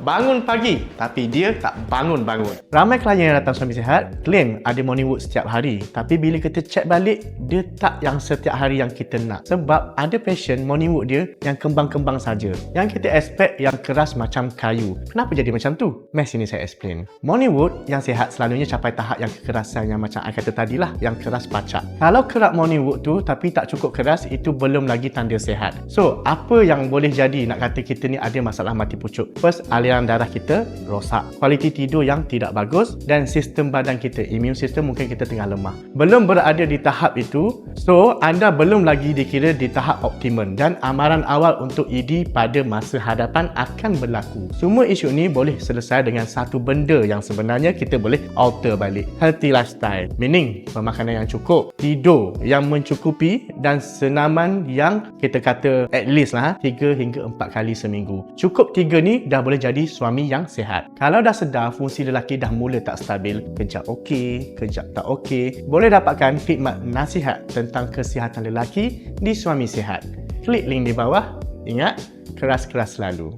bangun pagi tapi dia tak bangun-bangun. Ramai klien yang datang Suami Sihat claim ada morning wood setiap hari, tapi bila kita check balik, dia tak yang setiap hari yang kita nak. Sebab ada patient morning wood dia yang kembang-kembang saja, yang kita expect yang keras macam kayu. Kenapa jadi macam tu? Mari sini saya explain. Morning wood yang sihat selalunya capai tahap yang kekerasan yang macam I kata tadilah, yang keras pacak. Kalau kerak morning wood tu tapi tak cukup keras, itu belum lagi tanda sihat. So, apa yang boleh jadi nak kata kita ni ada masalah mati pucuk? First, aliran darah kita rosak, kualiti tidur yang tidak bagus, dan sistem badan kita, immune system mungkin kita tengah lemah. Belum berada di tahap itu, so anda belum lagi dikira di tahap optimum, dan amaran awal untuk ED pada masa hadapan akan berlaku. Semua isu ni boleh selesai dengan satu benda yang sebenarnya kita boleh alter balik. Healthy lifestyle, meaning pemakanan yang cukup, tidur yang mencukupi, dan senaman yang kita kata at least 3 hingga 4 kali seminggu. Cukup 3 ni dah boleh jadi suami yang sihat. Kalau dah sedar fungsi lelaki dah mula tak stabil, kejap okey, kejap tak okey, boleh dapatkan khidmat nasihat tentang kesihatan lelaki di Suami Sihat. Klik link di bawah. Ingat, keras-keras selalu.